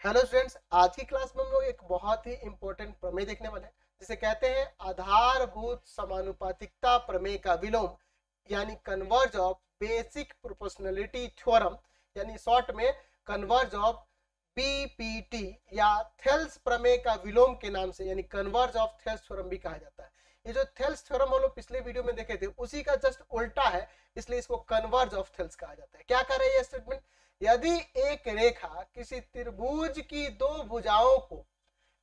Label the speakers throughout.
Speaker 1: Hello students, आज की class में हम लोग एक बहुत ही इंपॉर्टेंट प्रमेय देखने वाले हैं जिसे कहते हैं आधारभूत समानुपातिकता प्रमेय का विलोम, यानी converse of basic proportionality theorem, यानी शॉर्ट में कन्वर्ज ऑफ बीपीटी या थेल्स प्रमेय का विलोम के नाम से, यानी कन्वर्ज ऑफ थेल्स थ्योरम भी कहा जाता है। ये जो थेल्स थ्योरम हम लोग पिछले वीडियो में देखे थे उसी का जस्ट उल्टा है, इसलिए इसको कन्वर्ज ऑफ थेल्स कहा जाता है। क्या कर रहा है ये स्टेटमेंट? यदि एक रेखा किसी त्रिभुज की दो भुजाओं को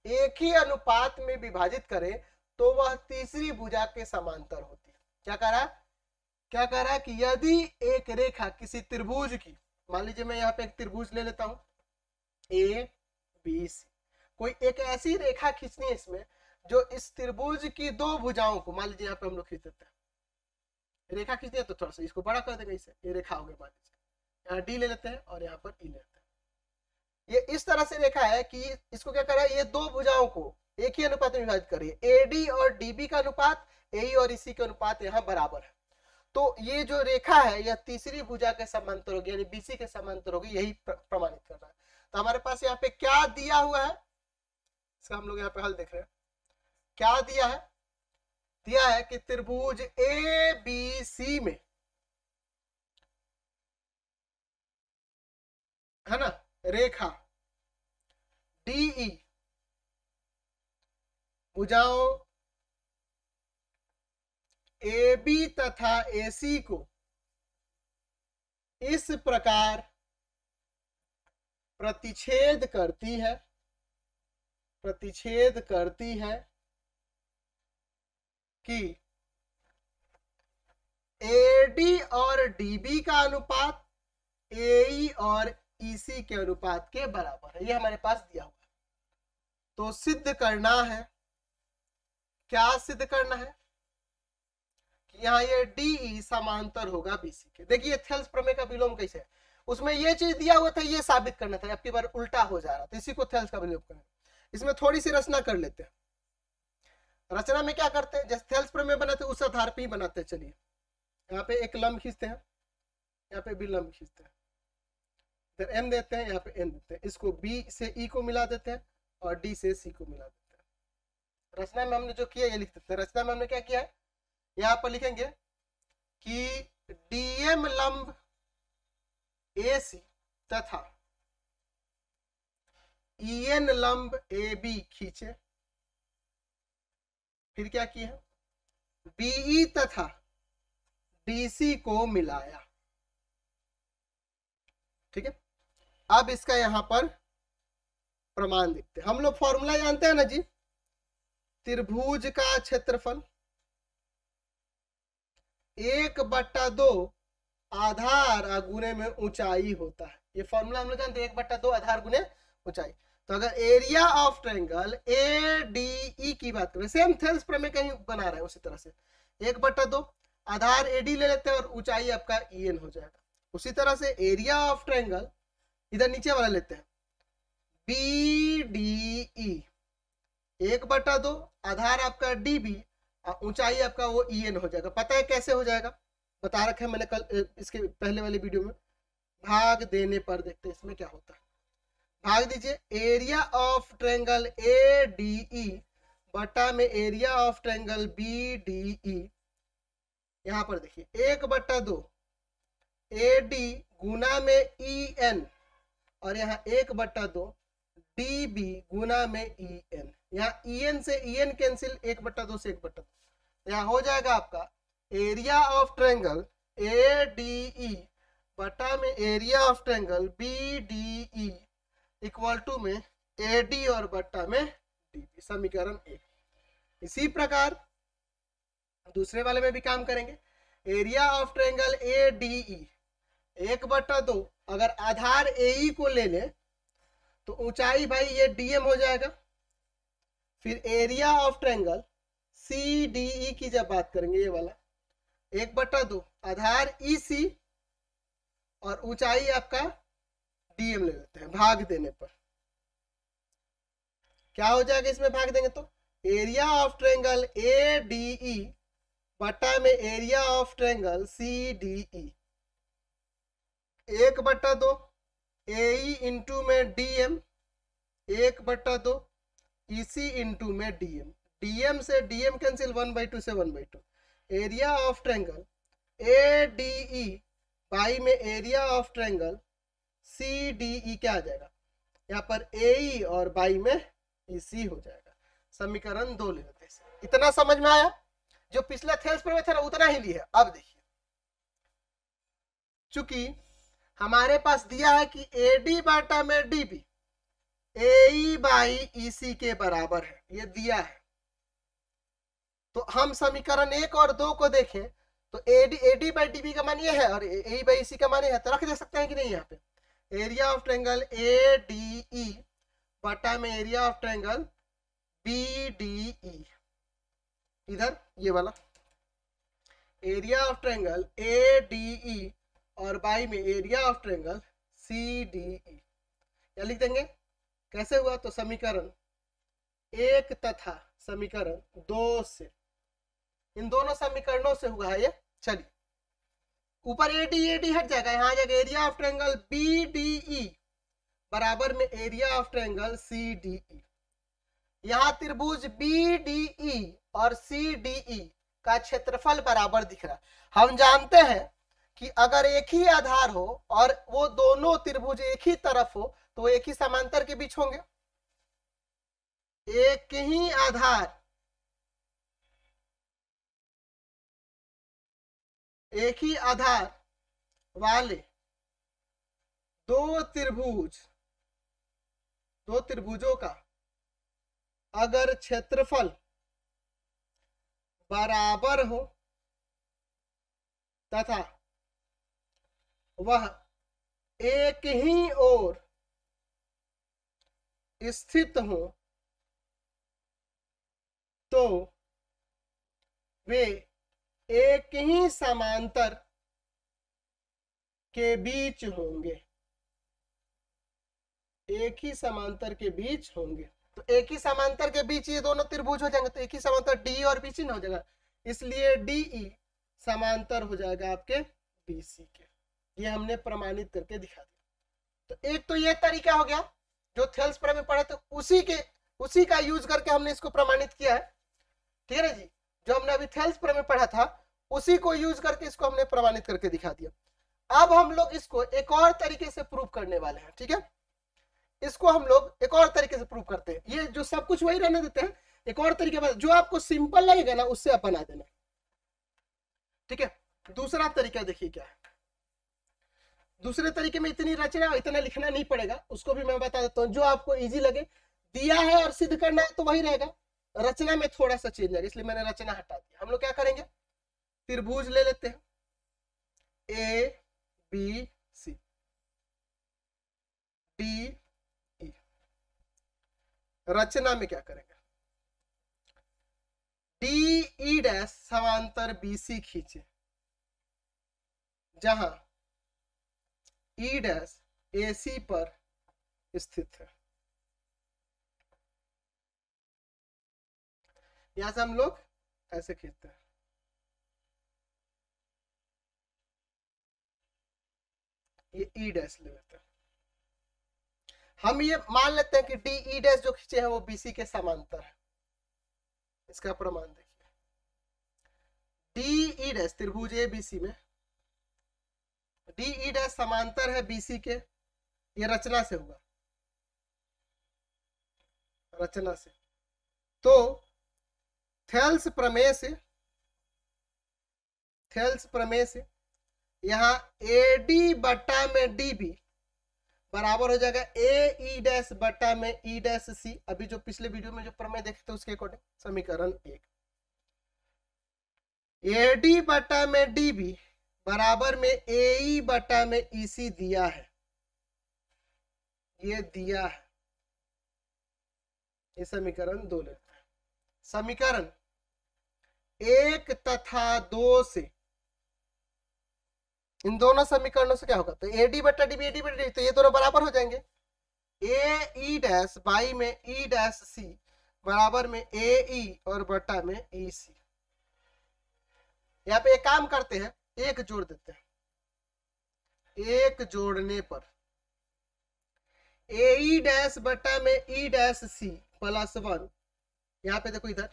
Speaker 1: एक ही अनुपात में विभाजित करे तो वह तीसरी भुजा के समांतर होती है। क्या कह रहा है कि यदि एक रेखा किसी त्रिभुज की, मान लीजिए मैं यहाँ पे एक त्रिभुज ले लेता हूं ए बी सी, कोई एक ऐसी रेखा खींचनी है इसमें जो इस त्रिभुज की दो भुजाओं को, मान लीजिए यहाँ पे हम लोग खींच देते हैं, रेखा खींचनी है तो थोड़ा सा इसको बड़ा कर देंगे, इसे ये रेखा हो गया, मान लीजिए यहाँ डी ले लेते हैं और यहाँ पर ई ले लेते हैं। ये इस तरह से रेखा है कि इसको क्या कर रहा है, ये दो भुजाओं को एक ही अनुपात में विभाजित करिए, एडी और डीबी का अनुपात एई और इसी का अनुपात यहाँ बराबर है, तो ये जो रेखा है यह तीसरी भुजा के समांतर होगी, यानी बीसी के समांतर होगी, यही प्रमाणित कर रहा है। तो हमारे पास यहाँ पे क्या दिया हुआ है, इसका हम लोग यहाँ पे हल देख रहे हैं। क्या दिया है कि त्रिभुज ए बी सी में, है ना, रेखा डीई भुजाओं ए बी तथा ए सी को इस प्रकार प्रतिच्छेद करती है कि एडी और डीबी का अनुपात एई और ईसी के अनुपात के बराबर है। ये हमारे पास दिया हुआ है, तो सिद्ध करना है। क्या सिद्ध करना है कि यहाँ ये डीई समांतर होगा बीसी के। देखिए थेल्स प्रमेय का विलोम कैसे है, उसमें ये चीज दिया हुआ था, ये साबित करना था, अब की बार उल्टा हो जा रहा था, इसी को थेल्स का विलोम करना। इसमें थोड़ी सी रचना कर लेते हैं। रचना में क्या करते हैं, जैसे थेल्स प्रमेय बनाते हैं उस आधार पे ही बनाते हैं। चलिए यहाँ पे एक लंब खींचते हैं, यहाँ पे भी लंब खींचते हैं, फिर एम देते हैं, यहाँ पे एन देते हैं, इसको बी से ई को मिला देते हैं और डी से सी को मिला देते हैं। रचना में हमने जो किया ये लिख देते हैं। रचना में हमने क्या किया है, यहाँ पर लिखेंगे कि डीएम लंब ए सी तथा ईएन लंब ए बी खींचे, फिर क्या किया, बीई तथा डीसी को मिलाया। ठीक है, अब इसका यहां पर प्रमाण देखते हैं। हम लोग फॉर्मूला जानते हैं ना जी, त्रिभुज का क्षेत्रफल 1/2 आधार गुणे में ऊंचाई होता है। ये फॉर्मूला हम लोग जानते हैं, 1/2 आधार गुणे ऊंचाई। तो अगर area of triangle A D E की बात करें, सेम थेल्स प्रमेय कहीं बना रहा है उसी तरह से, 1/2 आधार एडी ले लेते हैं और ऊंचाई आपका ईएन हो जाएगा। उसी तरह से एरिया ऑफ ट्रायंगल इधर नीचे वाला लेते हैं, बी डी ई, 1/2 आधार आपका डीबी, ऊंचाई आपका वो ईएन हो जाएगा। पता है कैसे हो जाएगा, बता रखा है मैंने कल इसके पहले वाली वीडियो में। भाग देने पर देखते हैं इसमें क्या होता है। भाग दीजिए, area of triangle A D E बटा में area of triangle B D E. यहां पर देखिए 1/2 ए डी गुना में ई एन और यहाँ 1/2 डी बी गुना में ई एन। यहाँ ई एन से ई एन कैंसिल, 1/2 से 1/2, यहाँ हो जाएगा आपका area of triangle A D E बटा में area of triangle B D E equal to में ए डी और बट्टा में डी बी, समीकरण 1। इसी प्रकार दूसरे वाले में भी काम करेंगे। Area of triangle A D E 1/2, अगर आधार ए ई को ले ले तो ऊंचाई भाई ये डीएम हो जाएगा। फिर area of triangle C D E की जब बात करेंगे, ये वाला 1/2 आधार ई सी और ऊंचाई आपका डीएम ले लेते हैं। भाग देने पर क्या हो जाएगा, इसमें भाग देंगे तो area of triangle A D E बटा में area of triangle C D E, 1/2 A E into में डीएम 1/2 EC इंटू में DM, DM से DM कैंसिल, 1/2 से 1/2। Area of triangle ADE by में एरिया ऑफ ट्रायंगल CDE क्या आ जाएगा, यहाँ पर AE और बाई में EC हो जाएगा। समीकरण 2 ले लेते हैं। इतना समझ में आया? जो पिछला थेल्स प्रमेय था ना उतना ही लिया। अब देखिए, चूंकि हमारे पास दिया है कि AD बाटा में DB AE बाई EC के बराबर है, ये दिया है। तो हम समीकरण 1 और 2 को देखें तो AD बाई DB का मान ये है और AE बाई EC का मान ये है, तो रख दे सकते हैं कि नहीं। यहाँ पे एरिया ऑफ ट्रायंगल ADE बटा में एरिया ऑफ ट्रायंगल BDE, इधर ये वाला एरिया ऑफ ट्रायंगल ADE और बाई में एरिया ऑफ ट्रायंगल CDE, क्या लिख देंगे? कैसे हुआ? तो समीकरण 1 तथा समीकरण 2 से, इन दोनों समीकरणों से हुआ है ये। चलिए, ऊपर AD हट जाएगा, यहाँ आ जाएगा एरिया ऑफ ट्रायंगल BDE बराबर में एरिया ऑफ ट्रायंगल CDE। यहाँ त्रिभुज BDE और CDE का क्षेत्रफल बराबर दिख रहा है। हम जानते हैं कि अगर एक ही आधार हो और वो दोनों त्रिभुज एक ही तरफ हो तो वो एक ही समांतर के बीच होंगे। एक ही आधार, एक ही आधार वाले दो त्रिभुजों का अगर क्षेत्रफल बराबर हो तथा वह एक ही ओर स्थित हो तो वे एक ही समांतर के बीच होंगे, एक ही समांतर के बीच होंगे। तो एक ही समांतर के बीच ये दोनों त्रिभुज हो जाएंगे, तो एक ही समांतर DE और BC न हो जाएगा, इसलिए DE समांतर हो जाएगा आपके BC के। ये हमने प्रमाणित करके दिखा दिया। तो एक तो ये तरीका हो गया जो थेल्स प्रमेय पढ़े थे, उसी का यूज करके हमने इसको प्रमाणित किया है। ठीक है ना जी? जो हमने अभी थेल्स प्रमेय पढ़ा था उसी को यूज करके इसको हमने प्रमाणित करके दिखा दिया। अब हम लोग इसको एक और तरीके से प्रूव करने वाले हैं। ठीक है, इसको हम लोग एक और तरीके से प्रूव करते हैं। ये जो सब कुछ वही रहने देते हैं, एक और तरीके जो आपको सिंपल लगेगा ना उससे आप बना देना। ठीक है, दूसरा तरीका देखिए क्या है। दूसरे तरीके में इतनी रचना इतना लिखना नहीं पड़ेगा, उसको भी मैं बता देता हूँ। जो आपको इजी लगे, दिया है और सिद्ध करना है तो वही रहेगा, रचना में थोड़ा सा चेंज है, इसलिए मैंने रचना हटा दिया। हम लोग क्या करेंगे, त्रिभुज ले लेते हैं ABC DE। रचना में क्या करेंगे, DE डैश समांतर BC खींचे, जहां E डैश AC पर स्थित है। यहां से हम लोग ऐसे खींचते हैं, ये E डैश ले लेते हैं। हम ये मान लेते हैं कि DE डैश जो खींचे हैं वो BC के समांतर है। इसका प्रमाण देखिए, DE डैश त्रिभुज ABC में DE डैश समांतर है BC के। ये रचना से हुआ, रचना से। तो थेल्स प्रमेय से यहाँ AD बटा में DB बराबर हो जाएगा AE डैश बटा में E डैश C। अभी जो पिछले वीडियो में जो प्रमेय देखे थे उसके अकॉर्डिंग समीकरण 1। AD बटा में DB बराबर में AE बटा में EC दिया है, ये दिया है। ये समीकरण 2 लेते हैं। समीकरण 1 तथा 2 से, इन दोनों समीकरणों से क्या होगा, तो AD बटा DB AD बटा DB, तो ये दोनों बराबर हो जाएंगे। AE डैश बाई में E डैश C बराबर में AE और बटा में EC। यहाँ पे एक काम करते हैं, एक जोड़ देते हैं। एक जोड़ने पर ए ई डैश बटा में ई डैश सी प्लस 1, यहाँ पे देखो इधर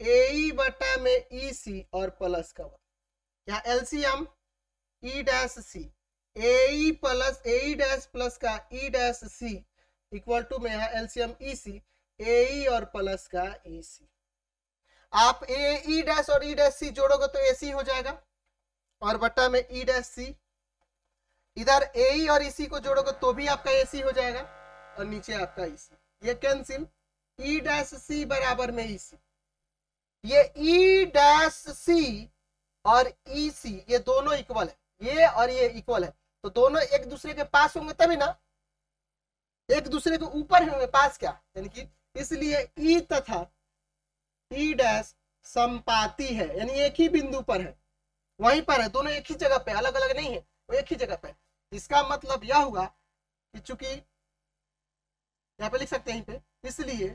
Speaker 1: ए ई बटा में ई सी और प्लस का 1, यहाँ LCM E dash C, A E plus A E dash plus का E dash C equal to में यहाँ एलसीएम ई सी, ए ई और प्लस का ई सी। आप ए ई डैश और ई डैश सी जोड़ोगे तो ए सी हो जाएगा और बटा में ई डैश सी, इधर ए ई और ई सी को जोड़ोगे तो भी आपका ए सी हो जाएगा और नीचे आपका ई सी, ये कैंसिल, ई डैश सी बराबर में ई सी, ये ई डैश सी और ई सी ये दोनों इक्वल है, ये और ये इक्वल है, तो दोनों एक दूसरे के पास होंगे तभी ना, एक दूसरे के ऊपर होंगे, पास क्या, यानी कि इसलिए ई तथा ई डैश समपाती है, यानी एक ही बिंदु पर है, वहीं पर है, दोनों एक ही जगह पे, अलग अलग नहीं है, वो एक ही जगह पे। इसका मतलब यह हुआ कि चूंकि यहाँ पे लिख सकते हैं पे, इसलिए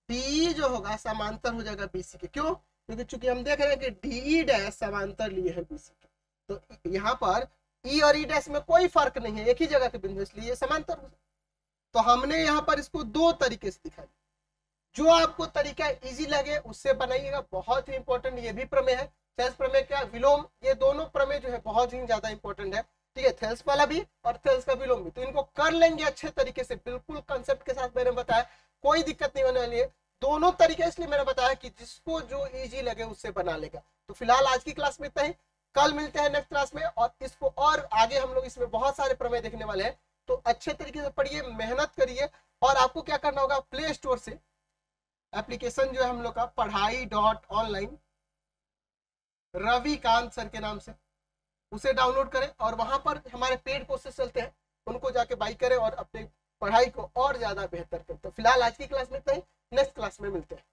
Speaker 1: डी जो होगा समांतर हो जाएगा बीसी के, क्यों, क्योंकि चूंकि हम देख रहे हैं कि डी डैश समांतर लिए है बीसी के, तो यहाँ पर ई और ई डैश में कोई फर्क नहीं है, एक ही जगह के बिंदु, इसलिए समांतर हो। तो हमने यहाँ पर इसको दो तरीके से दिखाया, जो आपको तरीका इजी लगे उससे बनाइएगा, बहुत ही इंपॉर्टेंट ये भी प्रमेय है, थेल्स प्रमेय क्या विलोम, ये दोनों प्रमेय जो है बहुत ही ज्यादा इंपॉर्टेंट है, ठीक है, थेल्स वाला भी और थेल्स का विलोम भी, तो इनको कर लेंगे अच्छे तरीके से, बिल्कुल कंसेप्ट के साथ मैंने बताया, कोई दिक्कत नहीं होने वाली है, दोनों तरीके इसलिए मैंने बताया कि जिसको जो इजी लगे उससे बना लेगा। तो फिलहाल आज की क्लास में इतना ही, कल मिलते हैं नेक्स्ट क्लास में, और इसको और आगे हम लोग इसमें बहुत सारे प्रमेय देखने वाले हैं, तो अच्छे तरीके से पढ़िए, मेहनत करिए, और आपको क्या करना होगा, प्ले स्टोर से एप्लीकेशन जो है हम लोग का पढ़ाई.online रविकांत सर के नाम से, उसे डाउनलोड करें और वहां पर हमारे पेड कोर्सेज चलते हैं, उनको जाके बाई करें और अपने पढ़ाई को और ज्यादा बेहतर करें। तो फिलहाल आज की क्लास में इतना ही, नेक्स्ट क्लास में मिलते हैं।